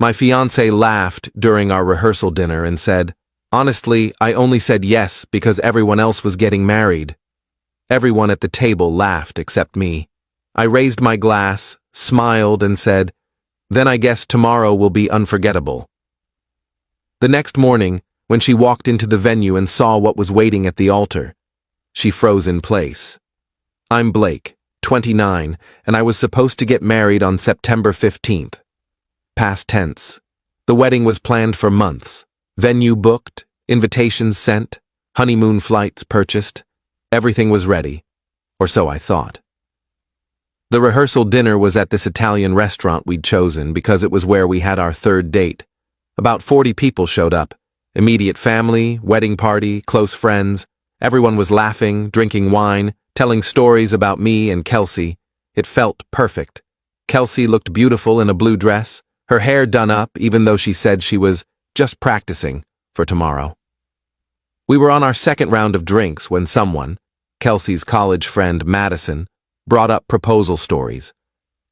My fiancée laughed during our rehearsal dinner and said, "Honestly, I only said yes because everyone else was getting married." Everyone at the table laughed except me. I raised my glass, smiled, and said, "Then I guess tomorrow will be unforgettable." The next morning, when she walked into the venue and saw what was waiting at the altar, she froze in place. I'm Blake, 29, and I was supposed to get married on September 15th. Past tense. The wedding was planned for months. Venue booked, invitations sent, honeymoon flights purchased. Everything was ready, or so I thought. The rehearsal dinner was at this Italian restaurant we'd chosen because it was where we had our third date. About 40 people showed up. Immediate family, wedding party, close friends. Everyone was laughing, drinking wine, telling stories about me and Kelsey. It felt perfect. Kelsey looked beautiful in a blue dress, her hair done up even though she said she was just practicing for tomorrow. We were on our second round of drinks when someone, Kelsey's college friend Madison, brought up proposal stories.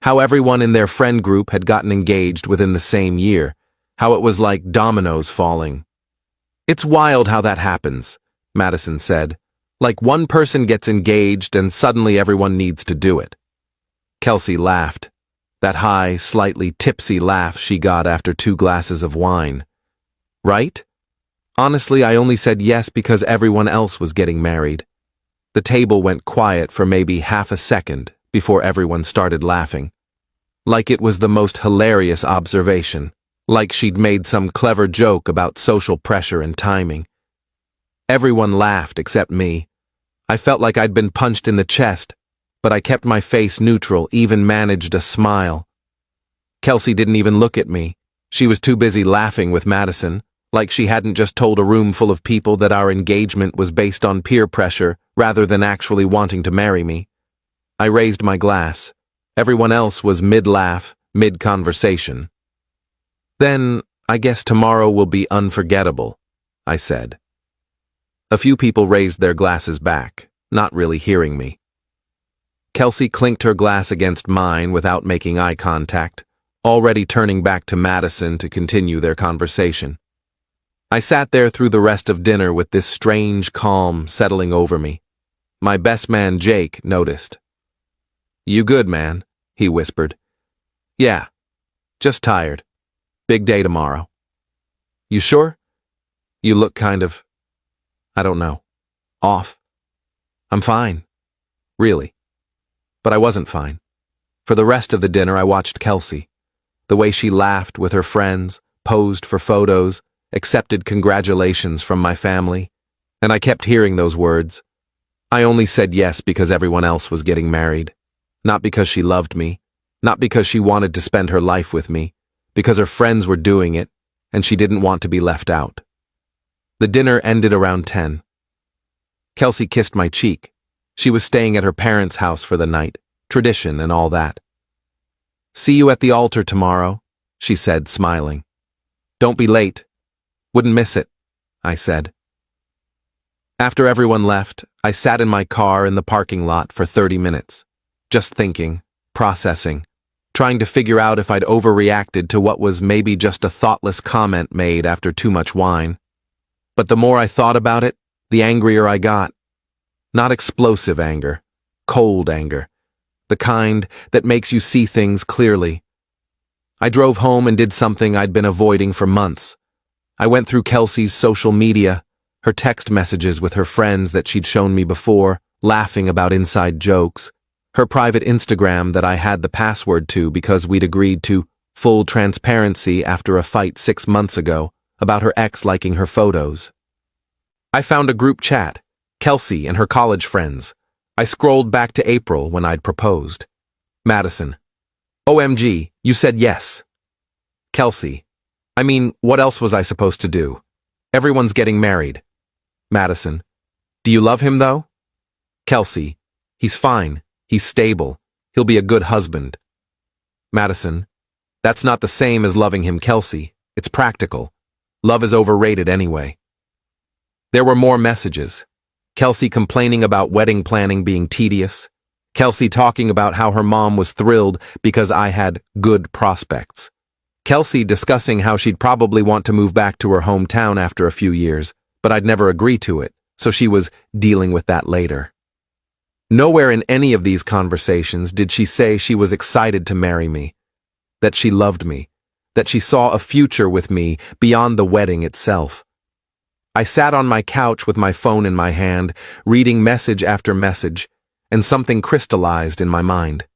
How everyone in their friend group had gotten engaged within the same year. How it was like dominoes falling. "It's wild how that happens," Madison said. "Like one person gets engaged and suddenly everyone needs to do it." Kelsey laughed. That high, slightly tipsy laugh she got after 2 glasses of wine. Right? Honestly, I only said yes because everyone else was getting married. The table went quiet for maybe half a second before everyone started laughing. Like it was the most hilarious observation. Like she'd made some clever joke about social pressure and timing. Everyone laughed except me. I felt like I'd been punched in the chest, but I kept my face neutral, even managed a smile. Kelsey didn't even look at me. She was too busy laughing with Madison, like she hadn't just told a room full of people that our engagement was based on peer pressure rather than actually wanting to marry me. I raised my glass. Everyone else was mid-laugh, mid-conversation. "Then, I guess tomorrow will be unforgettable," I said. A few people raised their glasses back, not really hearing me. Kelsey clinked her glass against mine without making eye contact, already turning back to Madison to continue their conversation. I sat there through the rest of dinner with this strange calm settling over me. My best man Jake noticed. "You good, man?" he whispered. "Yeah, just tired. Big day tomorrow." "You sure? You look kind of, I don't know, off." "I'm fine. Really." But I wasn't fine. For the rest of the dinner I watched Kelsey. The way she laughed with her friends, posed for photos, accepted congratulations from my family, and I kept hearing those words. I only said yes because everyone else was getting married. Not because she loved me, not because she wanted to spend her life with me, because her friends were doing it, and she didn't want to be left out. The dinner ended around 10. Kelsey kissed my cheek. She was staying at her parents' house for the night, tradition and all that. "See you at the altar tomorrow," she said, smiling. "Don't be late. Wouldn't miss it," I said. After everyone left, I sat in my car in the parking lot for 30 minutes, just thinking, processing, trying to figure out if I'd overreacted to what was maybe just a thoughtless comment made after too much wine. But the more I thought about it, the angrier I got. Not explosive anger, cold anger, the kind that makes you see things clearly. I drove home and did something I'd been avoiding for months. I went through Kelsey's social media, her text messages with her friends that she'd shown me before, laughing about inside jokes, her private Instagram that I had the password to because we'd agreed to full transparency after a fight 6 months ago about her ex liking her photos. I found a group chat, Kelsey and her college friends. I scrolled back to April when I'd proposed. Madison: "OMG, you said yes." Kelsey: "I mean, what else was I supposed to do? Everyone's getting married." Madison: "Do you love him though?" Kelsey: "He's fine. He's stable. He'll be a good husband." Madison: "That's not the same as loving him, Kelsey. It's practical. Love is overrated anyway." There were more messages. Kelsey complaining about wedding planning being tedious. Kelsey talking about how her mom was thrilled because I had good prospects. Kelsey discussing how she'd probably want to move back to her hometown after a few years, but I'd never agree to it, so she was dealing with that later. Nowhere in any of these conversations did she say she was excited to marry me, that she loved me, that she saw a future with me beyond the wedding itself. I sat on my couch with my phone in my hand, reading message after message, and something crystallized in my mind.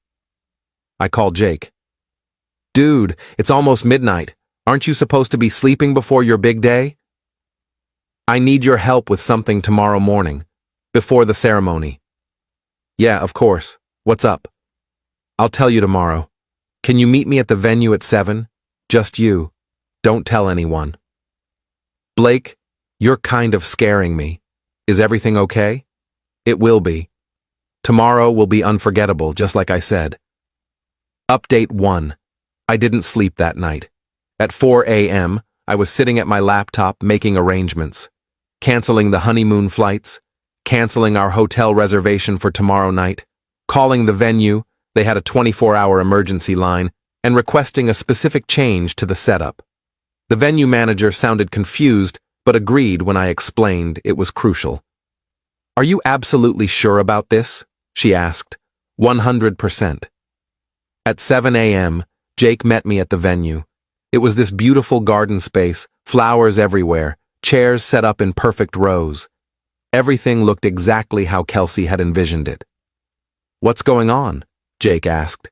I called Jake. "Dude, it's almost midnight. Aren't you supposed to be sleeping before your big day? I need your help with something tomorrow morning, before the ceremony." "Yeah, of course. What's up?" "I'll tell you tomorrow. Can you meet me at the venue at 7? Just you. Don't tell anyone." "Blake, you're kind of scaring me. Is everything okay?" "It will be. Tomorrow will be unforgettable, just like I said." Update 1. I didn't sleep that night. At 4 a.m., I was sitting at my laptop making arrangements, canceling the honeymoon flights, canceling our hotel reservation for tomorrow night, calling the venue, they had a 24-hour emergency line, and requesting a specific change to the setup. The venue manager sounded confused, but agreed when I explained it was crucial. "Are you absolutely sure about this?" she asked. 100%. At 7 a.m., Jake met me at the venue. It was this beautiful garden space, flowers everywhere, chairs set up in perfect rows. Everything looked exactly how Kelsey had envisioned it. "What's going on?" Jake asked.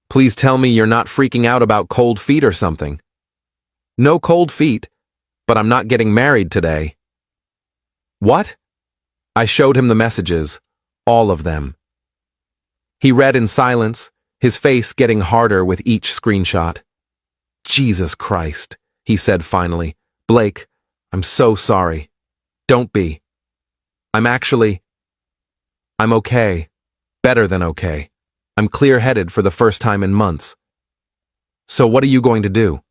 "Please tell me you're not freaking out about cold feet or something." "No cold feet, but I'm not getting married today." "What?" I showed him the messages, all of them. He read in silence, his face getting harder with each screenshot. "Jesus Christ," he said finally. "Blake, I'm so sorry. Don't be. I'm okay. Better than okay. I'm clear-headed for the first time in months." "So what are you going to do?"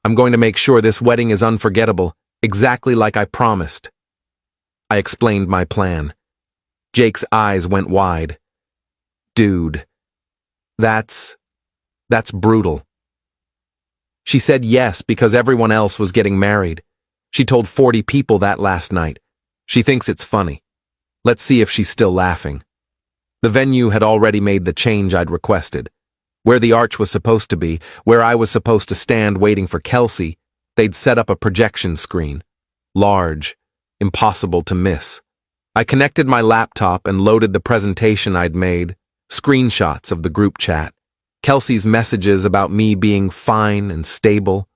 "I'm going to make sure this wedding is unforgettable, exactly like I promised." I explained my plan. Jake's eyes went wide. "Dude, that's brutal." She said yes because everyone else was getting married. She told 40 people that last night. She thinks it's funny. Let's see if she's still laughing. The venue had already made the change I'd requested. Where the arch was supposed to be, where I was supposed to stand waiting for Kelsey, they'd set up a projection screen. Large, impossible to miss. I connected my laptop and loaded the presentation I'd made, screenshots of the group chat, Kelsey's messages about me being fine and stable,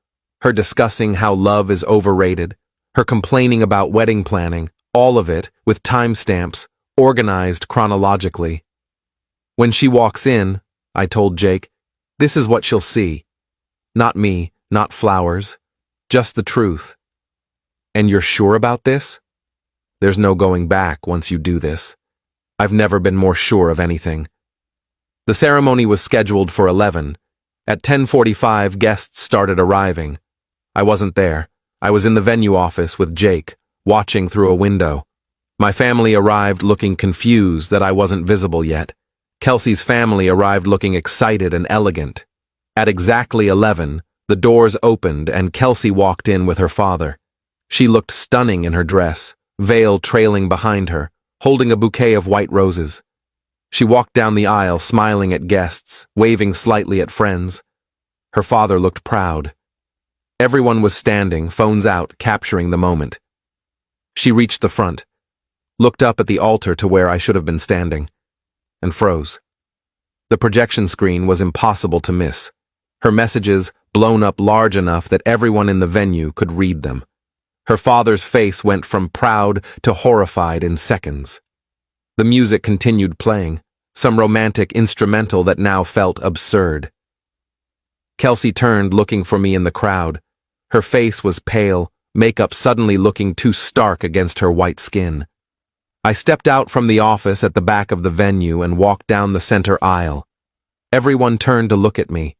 her discussing how love is overrated, her complaining about wedding planning, all of it with timestamps, organized chronologically. "When she walks in," I told Jake, "this is what she'll see. Not me, not flowers, just the truth." "And you're sure about this?" "There's no going back once you do this. I've never been more sure of anything." The ceremony was scheduled for 11. At 10:45, guests started arriving. I wasn't there. I was in the venue office with Jake, watching through a window. My family arrived looking confused that I wasn't visible yet. Kelsey's family arrived looking excited and elegant. At exactly 11, the doors opened and Kelsey walked in with her father. She looked stunning in her dress, veil trailing behind her, holding a bouquet of white roses. She walked down the aisle, smiling at guests, waving slightly at friends. Her father looked proud. Everyone was standing, phones out, capturing the moment. She reached the front, looked up at the altar to where I should have been standing, and froze. The projection screen was impossible to miss. Her messages blown up large enough that everyone in the venue could read them. Her father's face went from proud to horrified in seconds. The music continued playing, some romantic instrumental that now felt absurd. Kelsey turned, looking for me in the crowd. Her face was pale, makeup suddenly looking too stark against her white skin. I stepped out from the office at the back of the venue and walked down the center aisle. Everyone turned to look at me.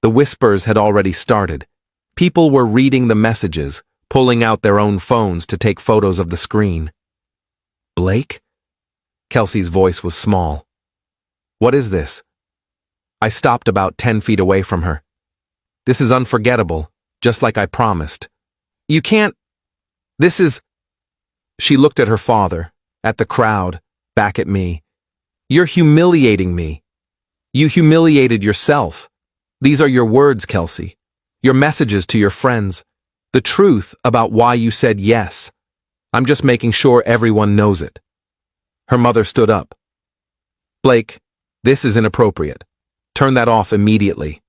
The whispers had already started. People were reading the messages, pulling out their own phones to take photos of the screen. "Blake?" Kelsey's voice was small. "What is this?" I stopped about 10 feet away from her. This is unforgettable, just like I promised. You can't. This is. She looked at her father, at the crowd, back at me. You're humiliating me. You humiliated yourself. These are your words, Kelsey. Your messages to your friends. The truth about why you said yes. I'm just making sure everyone knows it. Her mother stood up. Blake, this is inappropriate. Turn that off immediately.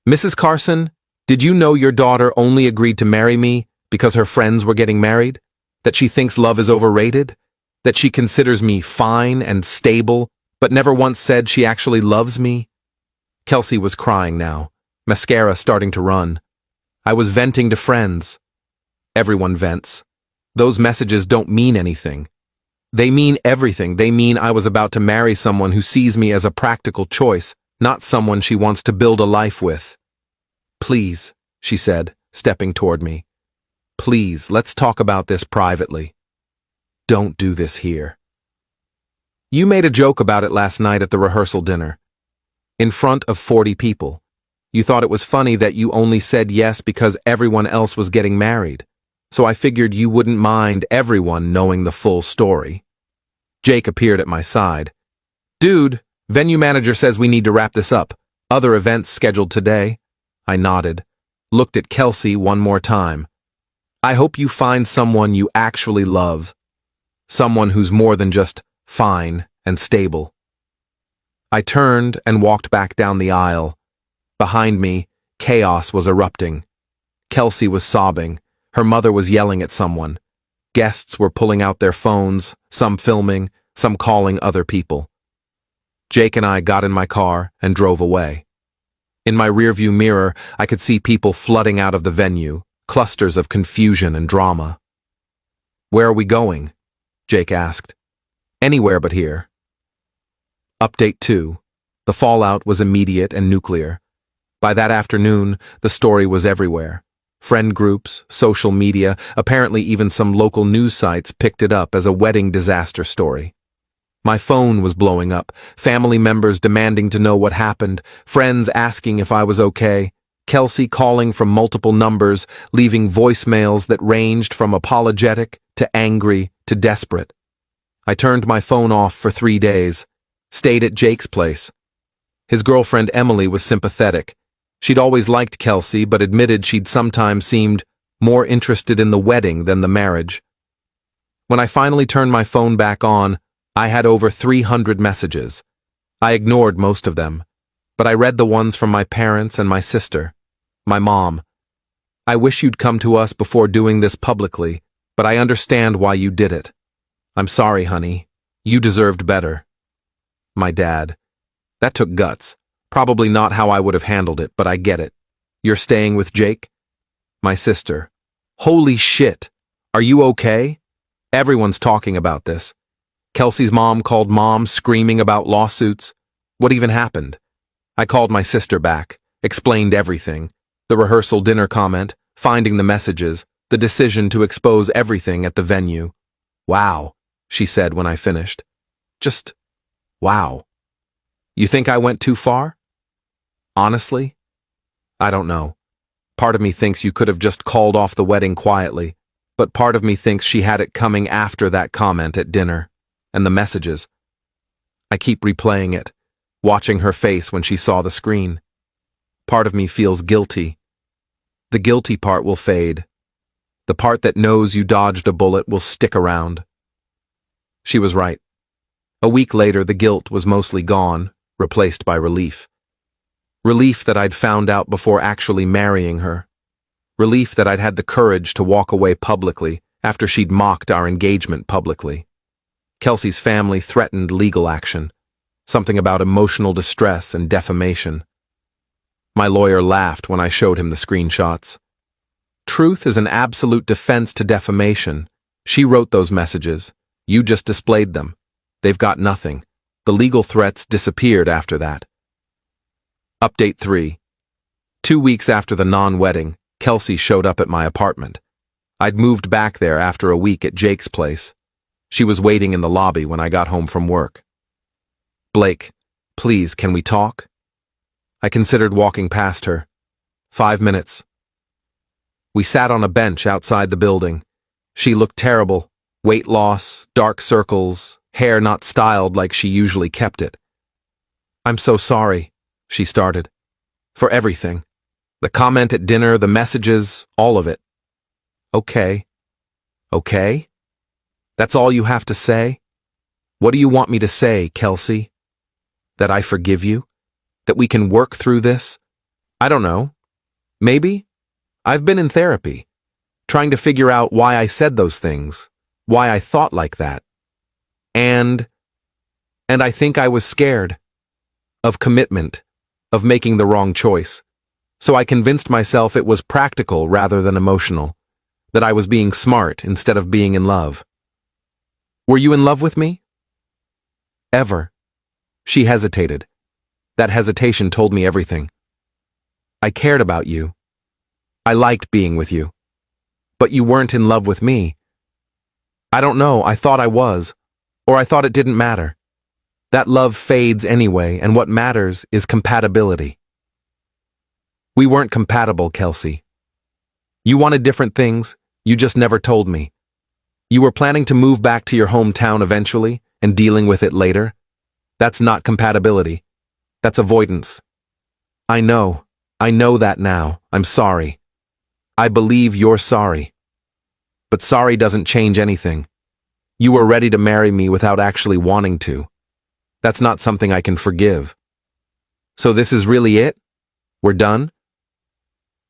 Mrs. Carson, did you know your daughter only agreed to marry me because her friends were getting married? That she thinks love is overrated? That she considers me fine and stable, but never once said she actually loves me? Kelsey was crying now, mascara starting to run. I was venting to friends. Everyone vents. Those messages don't mean anything. They mean everything. They mean I was about to marry someone who sees me as a practical choice, not someone she wants to build a life with. Please, she said, stepping toward me. Please, let's talk about this privately. Don't do this here. You made a joke about it last night at the rehearsal dinner. In front of 40 people. You thought it was funny that you only said yes because everyone else was getting married. So I figured you wouldn't mind everyone knowing the full story. Jake appeared at my side. Dude, venue manager says we need to wrap this up. Other events scheduled today. I nodded, looked at Kelsey one more time. I hope you find someone you actually love. Someone who's more than just fine and stable. I turned and walked back down the aisle. Behind me, chaos was erupting. Kelsey was sobbing. Her mother was yelling at someone. Guests were pulling out their phones, some filming, some calling other people. Jake and I got in my car and drove away. In my rearview mirror, I could see people flooding out of the venue, clusters of confusion and drama. Where are we going? Jake asked. Anywhere but here. Update 2. The fallout was immediate and nuclear. By that afternoon, the story was everywhere. Friend groups, social media, apparently even some local news sites picked it up as a wedding disaster story. My phone was blowing up, family members demanding to know what happened, friends asking if I was okay, Kelsey calling from multiple numbers, leaving voicemails that ranged from apologetic to angry to desperate. I turned my phone off for 3 days, stayed at Jake's place. His girlfriend Emily was sympathetic. She'd always liked Kelsey, but admitted she'd sometimes seemed more interested in the wedding than the marriage. When I finally turned my phone back on, I had over 300 messages. I ignored most of them, but I read the ones from my parents and my sister, my mom. I wish you'd come to us before doing this publicly, but I understand why you did it. I'm sorry, honey. You deserved better. My dad. That took guts. Probably not how I would have handled it, but I get it. You're staying with Jake? My sister. Holy shit. Are you okay? Everyone's talking about this. Kelsey's mom called mom, screaming about lawsuits. What even happened? I called my sister back, explained everything. The rehearsal dinner comment, finding the messages, the decision to expose everything at the venue. Wow, she said when I finished. Just, wow. You think I went too far? Honestly? I don't know. Part of me thinks you could have just called off the wedding quietly, but part of me thinks she had it coming after that comment at dinner, and the messages. I keep replaying it, watching her face when she saw the screen. Part of me feels guilty. The guilty part will fade. The part that knows you dodged a bullet will stick around. She was right. A week later, the guilt was mostly gone, replaced by relief. Relief that I'd found out before actually marrying her. Relief that I'd had the courage to walk away publicly after she'd mocked our engagement publicly. Kelsey's family threatened legal action, something about emotional distress and defamation. My lawyer laughed when I showed him the screenshots. Truth is an absolute defense to defamation. She wrote those messages. You just displayed them. They've got nothing. The legal threats disappeared after that. Update 3. 2 weeks after the non-wedding, Kelsey showed up at my apartment. I'd moved back there after a week at Jake's place. She was waiting in the lobby when I got home from work. Blake, please, can we talk? I considered walking past her, 5 minutes. We sat on a bench outside the building. She looked terrible. Weight loss, dark circles, hair not styled like she usually kept it. "I'm so sorry," she started. "For everything. The comment at dinner, the messages, all of it." "Okay. Okay? That's all you have to say? What do you want me to say, Kelsey? That I forgive you? That we can work through this? I don't know. Maybe? I've been in therapy, trying to figure out why I said those things, why I thought like that. And I think I was scared. Of commitment, of making the wrong choice. So I convinced myself it was practical rather than emotional, that I was being smart instead of being in love. Were you in love with me? Ever? She hesitated. That hesitation told me everything. I cared about you. I liked being with you. But you weren't in love with me. I don't know, I thought I was, or I thought it didn't matter. That love fades anyway, and what matters is compatibility. We weren't compatible, Kelsey. You wanted different things, you just never told me. You were planning to move back to your hometown eventually, and dealing with it later. That's not compatibility. That's avoidance. I know that now. I'm sorry. I believe you're sorry. But sorry doesn't change anything. You were ready to marry me without actually wanting to. That's not something I can forgive. So this is really it? We're done?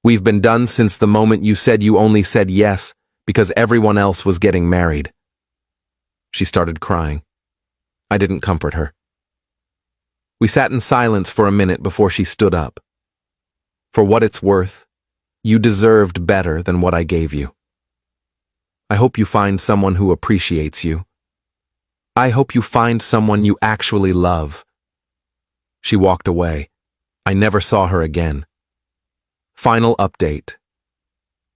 We've been done since the moment you said you only said yes because everyone else was getting married. She started crying. I didn't comfort her. We sat in silence for a minute before she stood up. For what it's worth, you deserved better than what I gave you. I hope you find someone who appreciates you. I hope you find someone you actually love. She walked away. I never saw her again. Final update.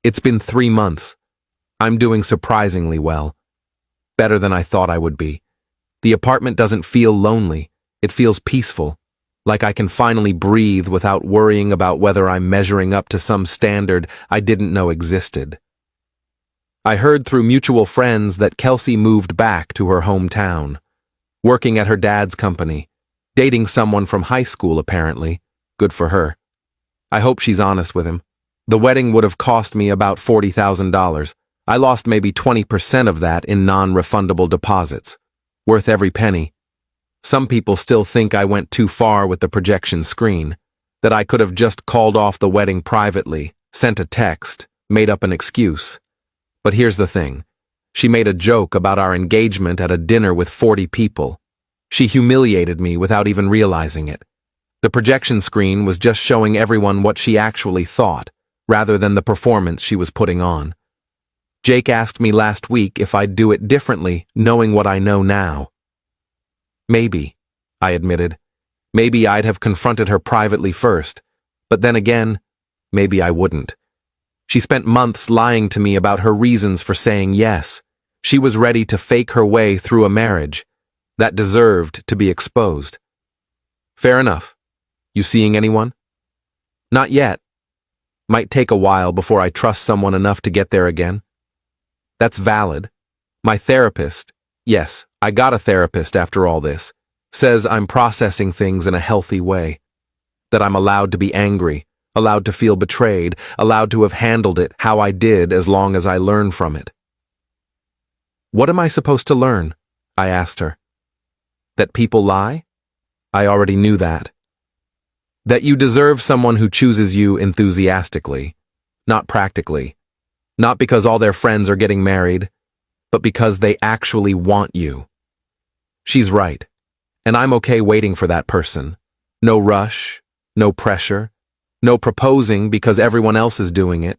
It's been 3 months. I'm doing surprisingly well. Better than I thought I would be. The apartment doesn't feel lonely. It feels peaceful, like I can finally breathe without worrying about whether I'm measuring up to some standard I didn't know existed. I heard through mutual friends that Kelsey moved back to her hometown, working at her dad's company, dating someone from high school apparently. Good for her. I hope she's honest with him. The wedding would have cost me about $40,000. I lost maybe 20% of that in non-refundable deposits. Worth every penny. Some people still think I went too far with the projection screen, that I could have just called off the wedding privately, sent a text, made up an excuse. But here's the thing. She made a joke about our engagement at a dinner with 40 people. She humiliated me without even realizing it. The projection screen was just showing everyone what she actually thought, rather than the performance she was putting on. Jake asked me last week if I'd do it differently, knowing what I know now. Maybe, I admitted. Maybe I'd have confronted her privately first, but then again, maybe I wouldn't. She spent months lying to me about her reasons for saying yes. She was ready to fake her way through a marriage. That deserved to be exposed. Fair enough. You seeing anyone? Not yet. Might take a while before I trust someone enough to get there again. That's valid. My therapist, yes, I got a therapist after all this, says I'm processing things in a healthy way. That I'm allowed to be angry, allowed to feel betrayed, allowed to have handled it how I did as long as I learn from it. What am I supposed to learn? I asked her. That people lie? I already knew that. That you deserve someone who chooses you enthusiastically, not practically. Not because all their friends are getting married, but because they actually want you. She's right, and I'm okay waiting for that person. No rush, no pressure, no proposing because everyone else is doing it.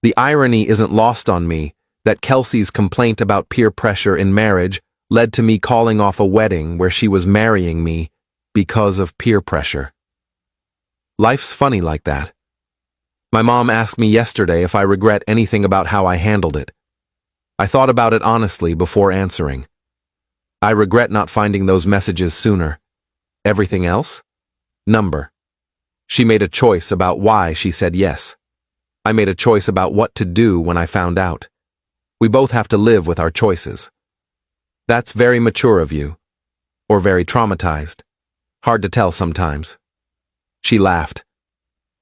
The irony isn't lost on me that Kelsey's complaint about peer pressure in marriage led to me calling off a wedding where she was marrying me because of peer pressure. Life's funny like that. My mom asked me yesterday if I regret anything about how I handled it. I thought about it honestly before answering. I regret not finding those messages sooner. Everything else? Number. She made a choice about why she said yes. I made a choice about what to do when I found out. We both have to live with our choices. That's very mature of you. Or very traumatized. Hard to tell sometimes. She laughed.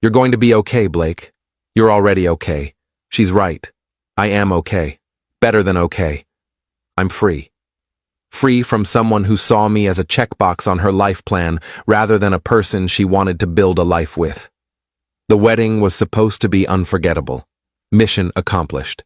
You're going to be okay, Blake. You're already okay. She's right. I am okay. Better than okay. I'm free. Free from someone who saw me as a checkbox on her life plan rather than a person she wanted to build a life with. The wedding was supposed to be unforgettable. Mission accomplished.